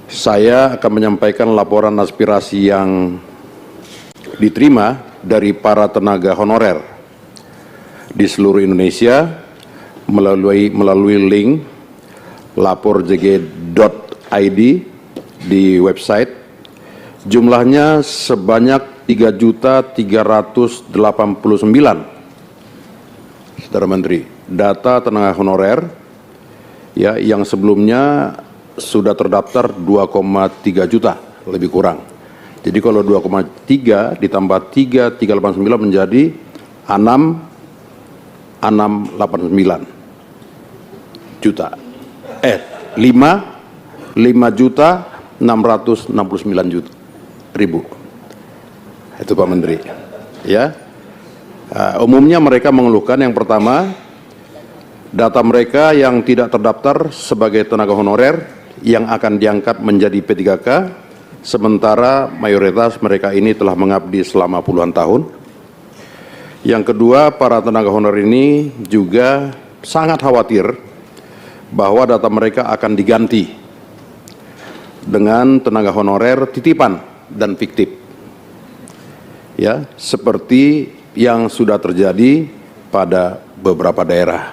Saya akan menyampaikan laporan aspirasi yang diterima dari para tenaga honorer di seluruh Indonesia melalui link laporjg.id di website. Jumlahnya sebanyak 3.389, Saudara Menteri, data tenaga honorer ya yang sebelumnya sudah terdaftar 2,3 juta lebih kurang. Jadi kalau 2,3 ditambah 3.389 menjadi 689 juta. 5.669.000. Itu Pak Menteri. Ya. Umumnya mereka mengeluhkan yang pertama, data mereka yang tidak terdaftar sebagai tenaga honorer yang akan diangkat menjadi P3K, sementara mayoritas mereka ini telah mengabdi selama puluhan tahun. Yang kedua, para tenaga honorer ini juga sangat khawatir bahwa data mereka akan diganti dengan tenaga honorer titipan dan fiktif. Ya, seperti yang sudah terjadi pada beberapa daerah.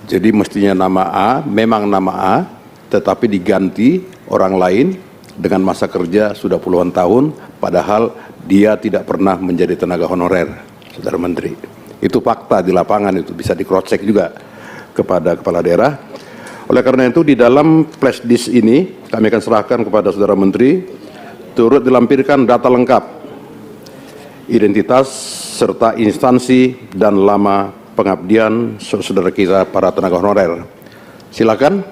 Jadi mestinya nama A, memang nama A, tetapi diganti orang lain dengan masa kerja sudah puluhan tahun, padahal dia tidak pernah menjadi tenaga honorer, Saudara Menteri. Itu fakta di lapangan, itu bisa di-cross-check juga kepada kepala daerah. Oleh karena itu, di dalam flash disk ini, kami akan serahkan kepada Saudara Menteri, turut dilampirkan data lengkap, identitas serta instansi dan lama pengabdian saudara kita para tenaga honorer. Silakan,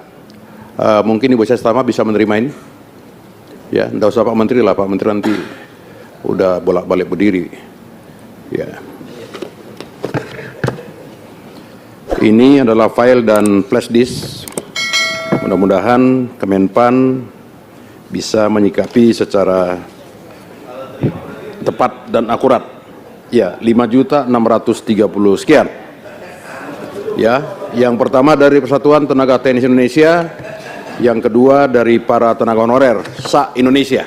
mungkin Ibu Sestama bisa menerima ini. Ya, tidak usah Pak Menteri lah, Pak Menteri nanti udah bolak-balik berdiri. Ya. Ini adalah file dan flash disk. Mudah-mudahan Kemenpan bisa menyikapi secara tepat dan akurat. Ya, 5.630 sekian. Ya, yang pertama dari Persatuan Tenaga Teknis Indonesia, yang kedua dari para tenaga honorer se-Indonesia.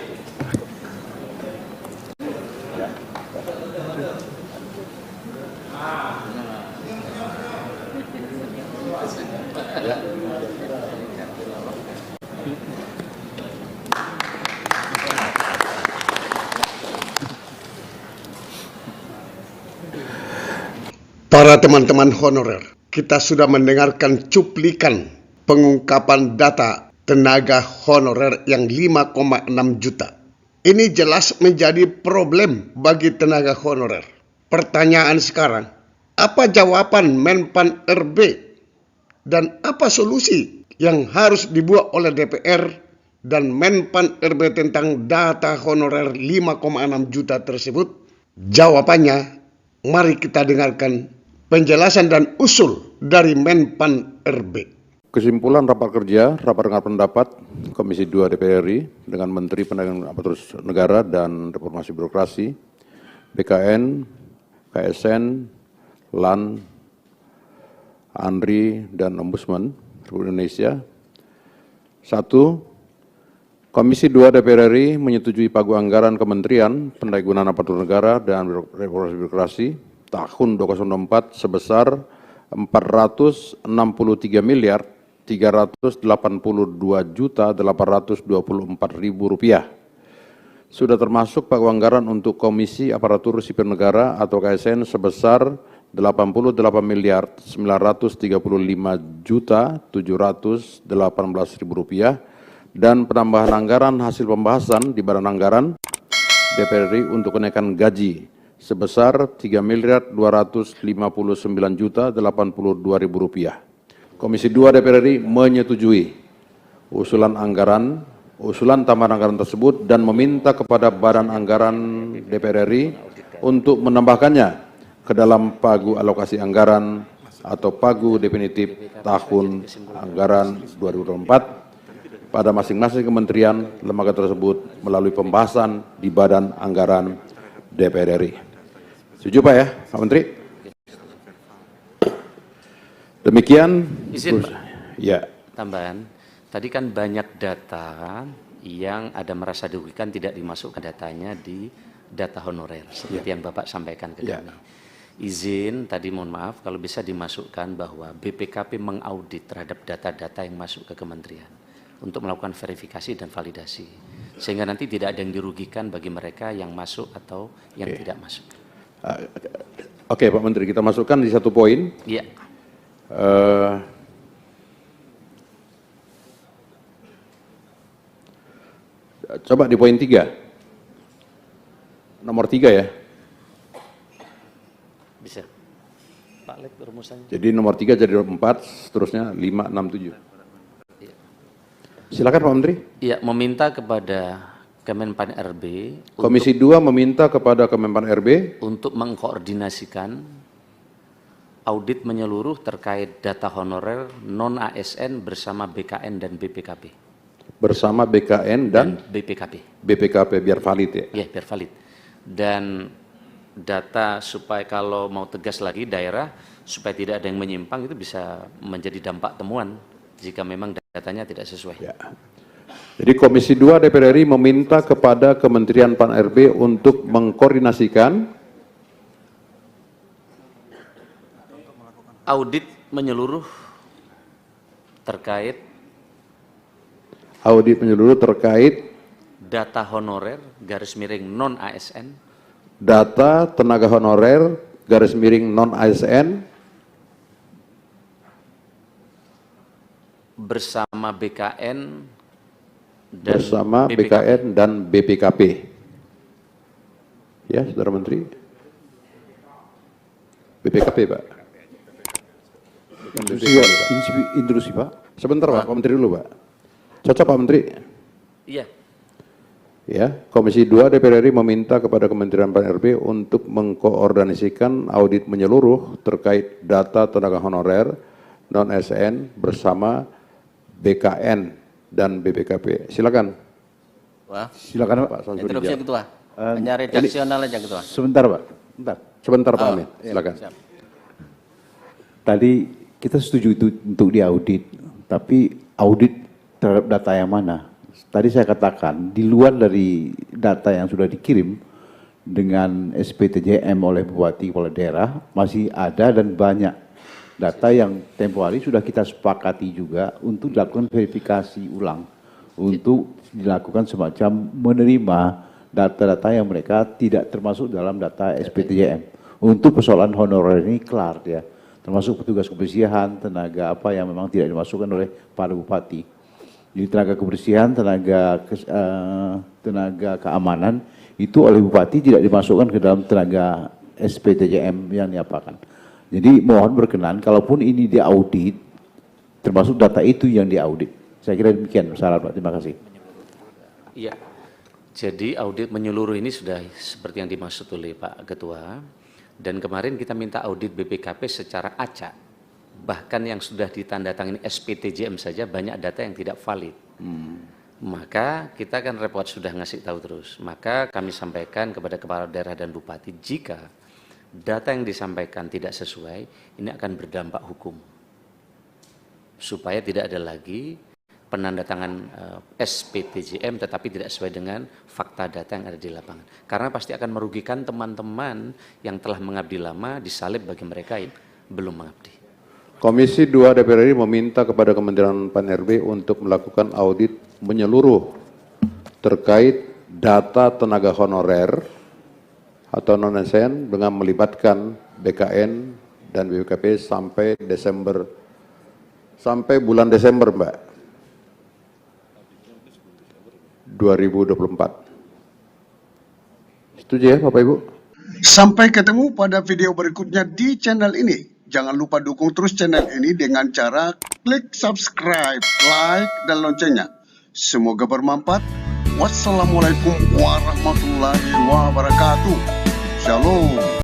Para teman-teman honorer, kita sudah mendengarkan cuplikan pengungkapan data tenaga honorer yang 5,6 juta. Ini jelas menjadi problem bagi tenaga honorer. Pertanyaan sekarang, apa jawaban Menpan RB dan apa solusi yang harus dibuat oleh DPR dan Menpan RB tentang data honorer 5,6 juta tersebut? Jawabannya, mari kita dengarkan penjelasan dan usul dari Menpan RB. Kesimpulan rapat kerja, rapat dengar pendapat Komisi 2 DPR RI dengan Menteri Perdagangan Aparatur Negara dan Reformasi Birokrasi, BKN, KSN, LAN, ANRI, dan Ombudsman Republik Indonesia. 1. Komisi 2 DPR RI menyetujui pagu anggaran Kementerian Pendaya-gunaan Aparatur Negara dan Reformasi Birokrasi tahun 2024 sebesar 463.382.824.000 rupiah. Sudah termasuk pagu anggaran untuk Komisi Aparatur Sipil Negara atau KSN sebesar 88.935.718.000 rupiah dan penambahan anggaran hasil pembahasan di Badan Anggaran DPR RI untuk kenaikan gaji sebesar 3.259.082.000 rupiah. Komisi 2 DPR RI menyetujui usulan tambahan anggaran tersebut dan meminta kepada Badan Anggaran DPR RI untuk menambahkannya ke dalam pagu alokasi anggaran atau pagu definitif tahun anggaran 2024 pada masing-masing kementerian lembaga tersebut melalui pembahasan di Badan Anggaran DPR RI. Setuju Pak ya, Pak Menteri? Demikian. Izin Pak. Ya. Tambahan. Tadi kan banyak data yang ada merasa dirugikan tidak dimasukkan datanya di data honorer, seperti yang Bapak sampaikan ke kami. Izin, tadi mohon maaf, kalau bisa dimasukkan bahwa BPKP mengaudit terhadap data-data yang masuk ke kementerian untuk melakukan verifikasi dan validasi. Sehingga nanti tidak ada yang dirugikan bagi mereka yang masuk atau yang tidak masuk. Oke, Pak Menteri, kita masukkan di satu poin. Iya. Coba di poin 3. Nomor 3 ya. Bisa. Pak Lek rumusannya. Jadi nomor 3 jadi 4, seterusnya 5, 6, 7. Iya. Silakan Pak Menteri. Iya, meminta kepada Kemenpan RB Komisi 2 meminta kepada Kemenpan RB untuk mengkoordinasikan audit menyeluruh terkait data honorer non-ASN bersama BKN dan BPKP. bersama BKN dan BPKP. BPKP biar valid ya. Ya, biar valid. Dan data supaya kalau mau tegas lagi daerah supaya tidak ada yang menyimpang itu bisa menjadi dampak temuan jika memang datanya tidak sesuai. Ya. Jadi Komisi 2 DPR RI meminta kepada Kementerian Pan RB untuk mengkoordinasikan audit menyeluruh terkait data honorer garis miring non ASN data tenaga honorer garis miring non ASN bersama BKN dan BPKP. Ya, Saudara Menteri. BPKP, Pak. Intrusi, Pak. Sebentar, Pak Menteri dulu, Pak. Cocok, Pak Menteri? Iya. Ya, Komisi 2 DPR RI meminta kepada Kementerian Pan RB untuk mengkoordinasikan audit menyeluruh terkait data tenaga honorer non-ASN bersama BKN dan BPKP. Silakan. Wah, Silakan, Pak. Pak Samsudin. interupsi Ketua. Hanya redaksional aja Ketua. Sebentar, Pak. Sebentar, Pak Amin. Silakan. Siap. Tadi kita setuju itu untuk diaudit, tapi audit terhadap data yang mana? Tadi saya katakan, di luar dari data yang sudah dikirim dengan SPTJM oleh Bupati Kepala Daerah, masih ada dan banyak data yang tempo hari sudah kita sepakati juga untuk dilakukan verifikasi ulang, untuk dilakukan semacam menerima data-data yang mereka tidak termasuk dalam data SPTJM. Untuk persoalan honorer ini kelar ya, termasuk petugas kebersihan, tenaga apa yang memang tidak dimasukkan oleh para bupati. Jadi tenaga kebersihan, tenaga keamanan itu oleh bupati tidak dimasukkan ke dalam tenaga SPTJM yang diapakan. Jadi mohon berkenan, kalaupun ini diaudit, termasuk data itu yang diaudit. Saya kira demikian syarat, Pak. Terima kasih. Iya. Jadi audit menyeluruh ini sudah seperti yang dimaksud oleh Pak Ketua. Dan kemarin kita minta audit BPKP secara acak. Bahkan yang sudah ditandatangani SPTJM saja banyak data yang tidak valid. Maka kita kan repot sudah ngasih tahu terus. Maka kami sampaikan kepada kepala daerah dan bupati, jika data yang disampaikan tidak sesuai, ini akan berdampak hukum. Supaya tidak ada lagi penandatangan SPTJM tetapi tidak sesuai dengan fakta data yang ada di lapangan. Karena pasti akan merugikan teman-teman yang telah mengabdi lama, disalib bagi mereka yang belum mengabdi. Komisi 2 DPR RI meminta kepada Kementerian Pan RB untuk melakukan audit menyeluruh terkait data tenaga honorer atau non-ASN dengan melibatkan BKN dan BPKP sampai bulan Desember, Mbak, 2024. Setuju ya, Bapak Ibu? Sampai ketemu pada video berikutnya di channel ini. Jangan lupa dukung terus channel ini dengan cara klik subscribe, like, dan loncengnya. Semoga bermanfaat. Wassalamualaikum warahmatullahi wabarakatuh. Shalom.